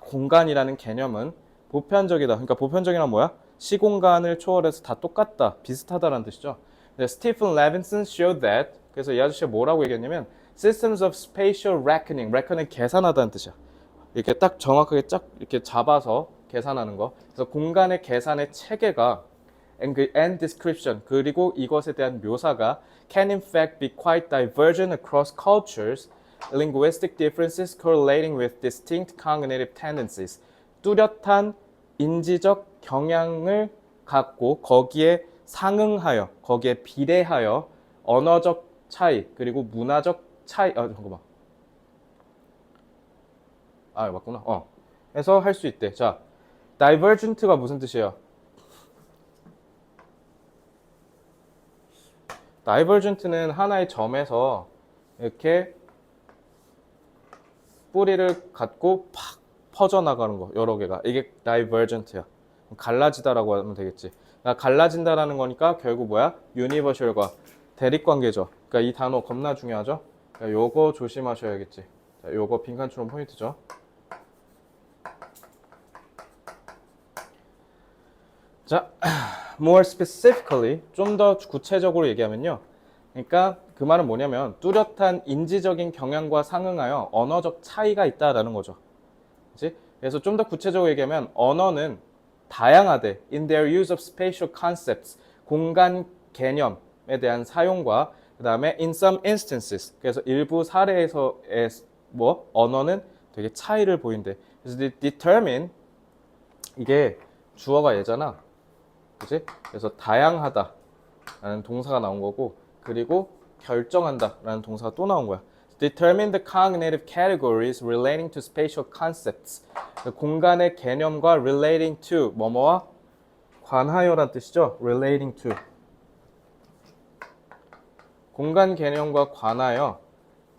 공간이라는 개념은 보편적이다. 그러니까 보편적이란 뭐야? 시공간을 초월해서 다 똑같다, 비슷하다라는 뜻이죠. 네, 스티픈 레빈슨 showed that. 그래서 이 아저씨가 뭐라고 얘기했냐면 systems of spatial reckoning, reckon은 계산하다는 뜻이야. 이렇게 딱 정확하게 쫙 이렇게 잡아서 계산하는 거. 그래서 공간의 계산의 체계가 and description, 그리고 이것에 대한 묘사가 can in fact be quite divergent across cultures, linguistic differences correlating with distinct cognitive tendencies. 뚜렷한 인지적 경향을 갖고 거기에 상응하여, 거기에 비례하여 언어적 차이, 그리고 문화적 차이, 잠깐만. 맞구나. 해서 할 수 있대. 자, divergent가 무슨 뜻이에요? divergent는 하나의 점에서 이렇게 뿌리를 갖고 팍 퍼져나가는 거, 여러 개가. 이게 divergent야. 갈라지다라고 하면 되겠지. 갈라진다라는 거니까 결국 뭐야? universal과 대립관계죠. 그러니까 이 단어 겁나 중요하죠? 그러니까 요거 조심하셔야겠지. 자, 요거 빈칸추론 포인트죠. 자, more specifically, 좀 더 구체적으로 얘기하면요. 그러니까 그 말은 뭐냐면 뚜렷한 인지적인 경향과 상응하여 언어적 차이가 있다라는 거죠. 그치? 그래서 좀 더 구체적으로 얘기하면 언어는 다양하대. In their use of spatial concepts, 공간 개념에 대한 사용과 그 다음에 in some instances, 그래서 일부 사례에서 언어는 되게 차이를 보인대. 그래서 determine, 이게 주어가 얘잖아. 그치? 그래서 다양하다 라는 동사가 나온 거고, 그리고 결정한다 라는 동사가 또 나온 거야. Determine the cognitive categories relating to spatial concepts. 공간의 개념과 relating to, 뭐뭐와 관하여란 뜻이죠. relating to. 공간 개념과 관하여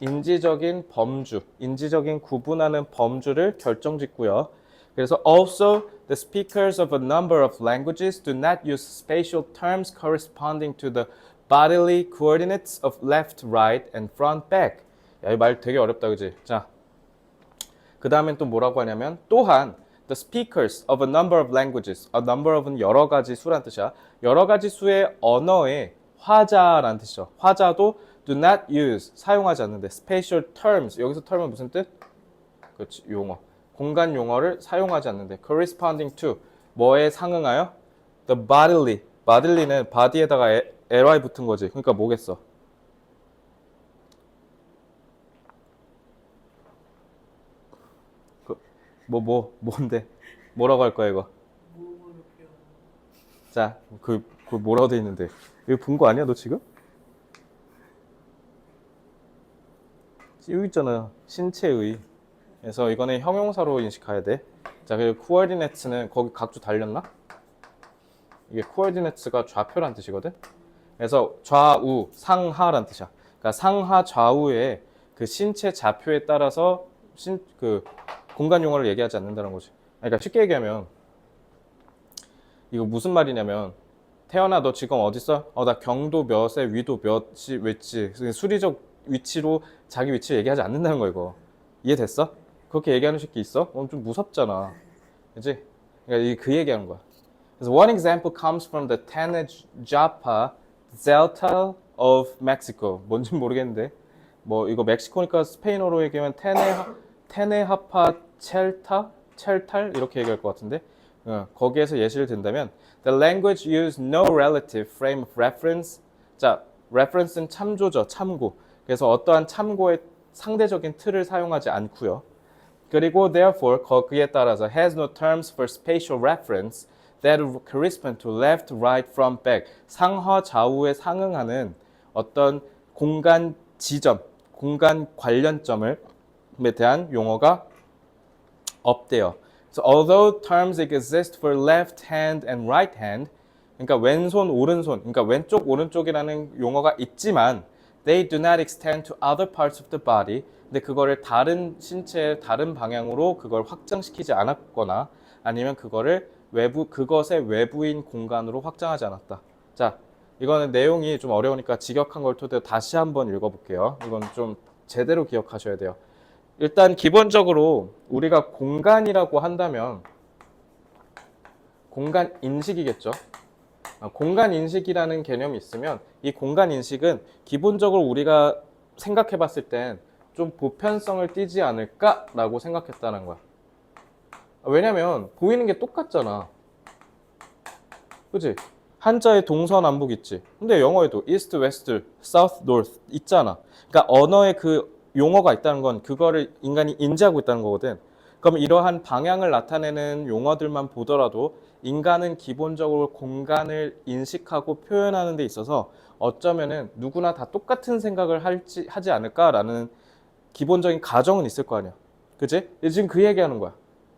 인지적인 범주, 인지적인 구분하는 범주를 결정짓고요. 그래서 also the speakers of a number of languages do not use spatial terms corresponding to the bodily coordinates of left, right, and front, back. 야, 이 말 되게 어렵다, 그지? 자, 그 다음엔 또 뭐라고 하냐면 또한 the speakers of a number of languages, a number of은 여러 가지 수란 뜻이야. 여러 가지 수의 언어의 화자라는 뜻이죠. 화자도 do not use, 사용하지 않는데 spatial terms, 여기서 term은 무슨 뜻? 그렇지, 용어. 공간 용어를 사용하지 않는데 corresponding to, 뭐에 상응하여? the bodily, body는 body에다가 ly 붙은 거지. 그러니까 뭐겠어? 뭔데? 뭐라고 할 거야, 이거? 자, 그 뭐라고 돼 있는데? 이거 본 거 아니야, 너 지금? 여기 있잖아. 신체의. 그래서 이거는 형용사로 인식해야 돼. 자, 그리고 coordinate는 거기 각주 달렸나? 이게 coordinates가 좌표란 뜻이거든. 그래서 좌우, 상하란 뜻이야. 그러니까 상하 좌우의 그 신체 좌표에 따라서 그 공간 용어를 얘기하지 않는다는 거지. 그러니까 쉽게 얘기하면 이거 무슨 말이냐면 태연아 너 지금 어디 있어? 나 경도 몇에 위도 몇이 왜지? 수리적 위치로 자기 위치 얘기하지 않는다는 거 이거. 이해됐어? 그렇게 얘기하는 새끼 있어? 좀 무섭잖아. 그치? 그러니까 그 얘기하는 거야. 그래서 one example comes from the Tenejapa Delta of Mexico. 뭔지 모르겠는데 뭐 이거 멕시코니까 스페인어로 얘기하면 테네하파 첼탈 이렇게 얘기할 것 같은데 거기에서 예시를 든다면 the language used no relative frame of reference. 자, reference는 참조죠, 참고. 그래서 어떠한 참고의 상대적인 틀을 사용하지 않고요. 그리고 therefore 거기에 따라서 has no terms for spatial reference that correspond to left, right, front, back. 상하 좌우에 상응하는 어떤 공간 지점, 공간 관련점에 대한 용어가 없대요. So although terms exist for left hand and right hand, 그러니까 왼손, 오른손, 그러니까 왼쪽, 오른쪽이라는 용어가 있지만 they do not extend to other parts of the body. 근데 그거를 다른 신체의 다른 방향으로 그걸 확장시키지 않았거나 아니면 그거를 그것의 외부인 공간으로 확장하지 않았다. 자, 이거는 내용이 좀 어려우니까 직역한 걸 토대로 다시 한번 읽어볼게요. 이건 좀 제대로 기억하셔야 돼요. 일단 기본적으로 우리가 공간이라고 한다면 공간 인식이겠죠. 공간 인식이라는 개념이 있으면 이 공간 인식은 기본적으로 우리가 생각해 봤을 땐 좀 보편성을 띠지 않을까라고 생각했다는 거야. 왜냐면 보이는 게 똑같잖아. 그치? 한자에 동서남북 있지. 근데 영어에도 east, west, south, north 있잖아. 그러니까 언어에 그 용어가 있다는 건 그거를 인간이 인지하고 있다는 거거든. 그럼 이러한 방향을 나타내는 용어들만 보더라도 인간은 기본적으로 공간을 인식하고 표현하는 데 있어서 어쩌면은 누구나 다 똑같은 생각을 하지 않을까라는 기본적인 가정은 있을 거 아니야. 그치? 지금 그 얘기하는 거야.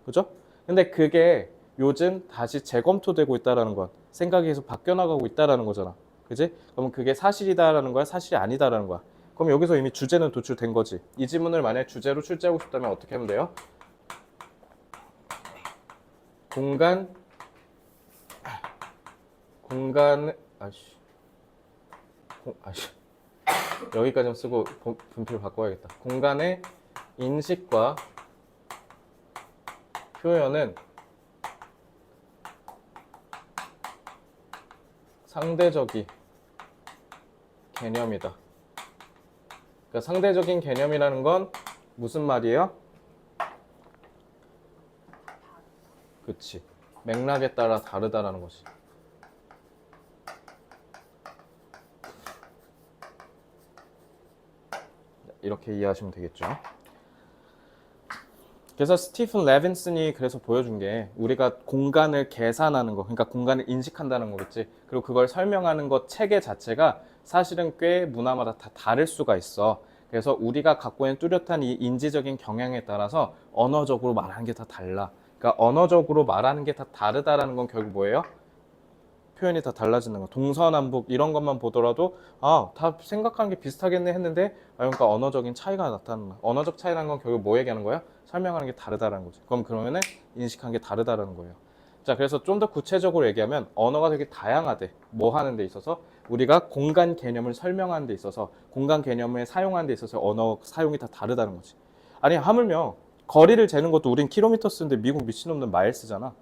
그죠? 근데 그게 요즘 다시 재검토되고 있다라는 건 생각이 계속 바뀌어나가고 있다라는 거잖아. 그지? 그럼 그게 사실이다라는 거야? 사실이 아니다라는 거야? 그럼 여기서 이미 주제는 도출된 거지. 이 지문을 만약 주제로 출제하고 싶다면 어떻게 하면 돼요? 여기까지 쓰고 분필 바꿔야겠다. 공간의 인식과 표현은 상대적인 개념이다. 그러니까 상대적인 개념이라는 건 무슨 말이에요? 그치. 맥락에 따라 다르다라는 것이. 이렇게 이해하시면 되겠죠. 그래서 스티븐 레빈슨이 그래서 보여준 게 우리가 공간을 계산하는 거, 그러니까 공간을 인식한다는 거겠지. 그리고 그걸 설명하는 것 체계 자체가 사실은 꽤 문화마다 다 다를 수가 있어. 그래서 우리가 갖고 있는 뚜렷한 이 인지적인 경향에 따라서 언어적으로 말하는 게 다 달라. 그러니까 언어적으로 말하는 게 다 다르다라는 건 결국 뭐예요? 표현이 다 달라지는 거. 동서남북 이런 것만 보더라도 다 생각하는 게 비슷하겠네 했는데 그러니까 언어적인 차이가 나타나는 거야. 언어적 차이라는 건 결국 뭐 얘기하는 거야? 설명하는 게 다르다라는 거지. 그러면은 인식하는 게 다르다라는 거예요. 자, 그래서 좀 더 구체적으로 얘기하면 언어가 되게 다양하대. 뭐 하는 데 있어서 우리가 공간 개념을 설명하는 데 있어서 공간 개념을 사용하는 데 있어서 언어 사용이 다 다르다는 거지. 아니 하물며 거리를 재는 것도 우린 킬로미터 쓰는데 미국 미친놈들 마일 쓰잖아.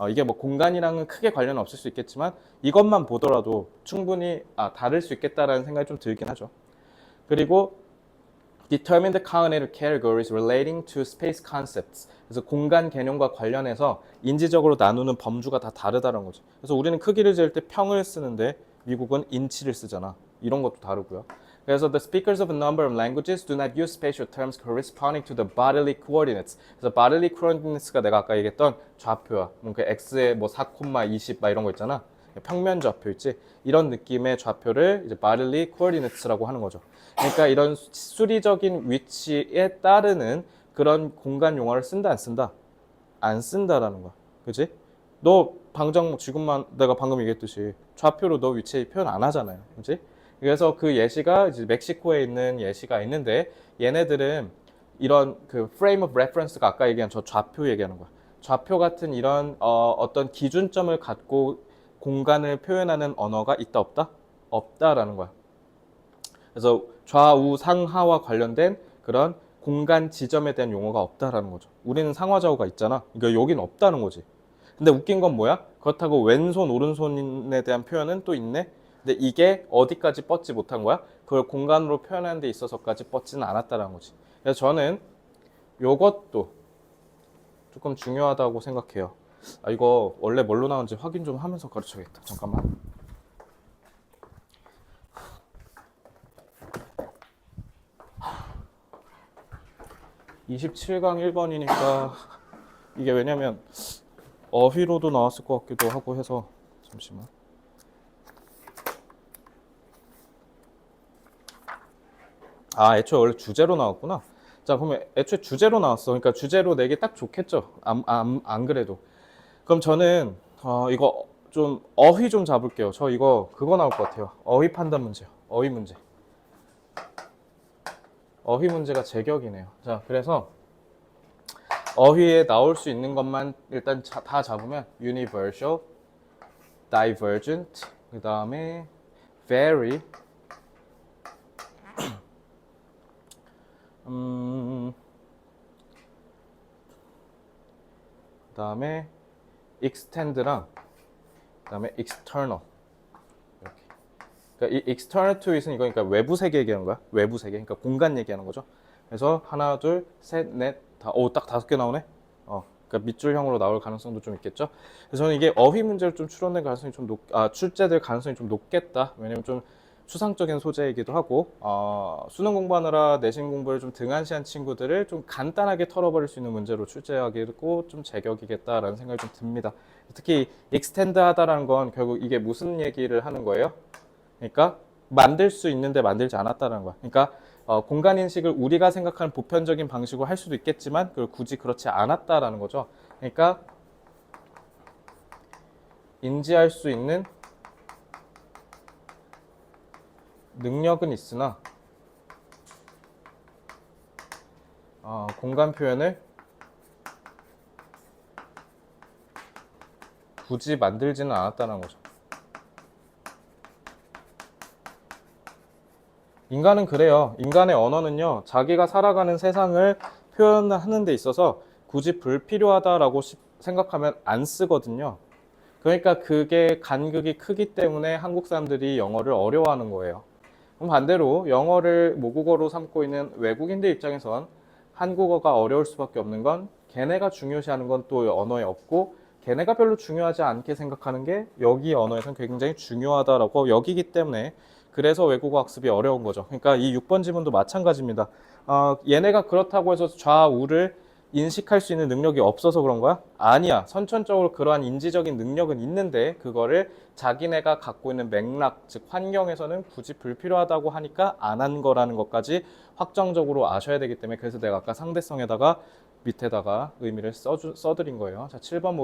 이게 뭐 공간이랑은 크게 관련은 없을 수 있겠지만 이것만 보더라도 충분히 다를 수 있겠다라는 생각이 좀 들긴 하죠. 그리고 determine the cognitive categories relating to space concepts. 그래서 공간 개념과 관련해서 인지적으로 나누는 범주가 다 다르다는 거죠. 그래서 우리는 크기를 잴 때 평을 쓰는데 미국은 인치를 쓰잖아. 이런 것도 다르고요. 그래서 the speakers of a number of languages do not use spatial terms corresponding to the bodily coordinates. 그래서 bodily coordinates가 내가 아까 얘기했던 좌표야. 그 x에 뭐 4,20 막 이런 거 있잖아. 평면 좌표 있지. 이런 느낌의 좌표를 이제 bodily coordinates라고 하는 거죠. 그러니까 이런 수리적인 위치에 따르는 그런 공간 용어를 쓴다 안 쓴다? 안 쓴다라는 거야. 그지? 너 당장 지금만 내가 방금 얘기했듯이 좌표로 너 위치 표현 안 하잖아요. 그지? 그래서 그 예시가 이제 멕시코에 있는 예시가 있는데 얘네들은 이런 그 frame of reference가 아까 얘기한 저 좌표 얘기하는 거야. 좌표 같은 이런 어떤 기준점을 갖고 공간을 표현하는 언어가 있다 없다? 없다라는 거야. 그래서 좌우 상하와 관련된 그런 공간 지점에 대한 용어가 없다라는 거죠. 우리는 상하좌우가 있잖아. 그러니까 여긴 없다는 거지. 근데 웃긴 건 뭐야? 그렇다고 왼손 오른손에 대한 표현은 또 있네. 근데 이게 어디까지 뻗지 못한 거야? 그걸 공간으로 표현하는 데 있어서까지 뻗지는 않았다라는 거지. 그래서 저는 요것도 조금 중요하다고 생각해요. 이거 원래 뭘로 나오는지 확인 좀 하면서 가르쳐야겠다. 잠깐만. (27강) 1번이니까 이게 왜냐면 어휘로도 나왔을 것 같기도 하고 해서 잠시만. 애초에 원래 주제로 나왔구나. 자, 그러면 애초에 주제로 나왔어. 그러니까 주제로 내기 딱 좋겠죠. 안 그래도. 그럼 저는 이거 좀 어휘 좀 잡을게요. 저 이거 그거 나올 것 같아요. 어휘 판단 문제요. 어휘 문제. 어휘 문제가 제격이네요. 자, 그래서 어휘에 나올 수 있는 것만 일단 다 잡으면 universal, divergent, 그 다음에 vary, 그 다음에 extend랑 그 다음에 external. 이렇게. 그러니까 이 external to it은 이거 그러니까 외부 세계 얘기하는 거야. 외부 세계. 그러니까 공간 얘기하는 거죠. 그래서 하나, 둘, 셋, 넷, 다. 딱 5개 나오네. 그러니까 밑줄형으로 나올 가능성도 좀 있겠죠. 그래서 저는 이게 어휘 문제를 좀 출제될 가능성이 좀 출제될 가능성이 좀 높겠다. 왜냐면 좀 추상적인 소재이기도 하고 수능 공부하느라 내신 공부를 좀 등한시한 친구들을 좀 간단하게 털어버릴 수 있는 문제로 출제하기고 좀 제격이겠다라는 생각이 좀 듭니다. 특히 extend 하다라는 건 결국 이게 무슨 얘기를 하는 거예요? 그러니까 만들 수 있는데 만들지 않았다는 거야. 그러니까 공간 인식을 우리가 생각하는 보편적인 방식으로 할 수도 있겠지만 그걸 굳이 그렇지 않았다라는 거죠. 그러니까 인지할 수 있는 능력은 있으나 공간 표현을 굳이 만들지는 않았다는 거죠. 인간은 그래요. 인간의 언어는요, 자기가 살아가는 세상을 표현하는 데 있어서 굳이 불필요하다라고 생각하면 안 쓰거든요. 그러니까 그게 간극이 크기 때문에 한국 사람들이 영어를 어려워하는 거예요. 그럼 반대로 영어를 모국어로 삼고 있는 외국인들 입장에선 한국어가 어려울 수밖에 없는 건 걔네가 중요시하는 건 또 언어에 없고 걔네가 별로 중요하지 않게 생각하는 게 여기 언어에선 굉장히 중요하다라고 여기기 때문에 그래서 외국어 학습이 어려운 거죠. 그러니까 이 6번 지문도 마찬가지입니다. 얘네가 그렇다고 해서 좌우를 인식할 수 있는 능력이 없어서 그런 거야? 아니야. 선천적으로 그러한 인지적인 능력은 있는데 그거를 자기네가 갖고 있는 맥락, 즉 환경에서는 굳이 불필요하다고 하니까 안 한 거라는 것까지 확정적으로 아셔야 되기 때문에 그래서 내가 아까 상대성에다가 밑에다가 의미를 써드린 거예요. 자, 7번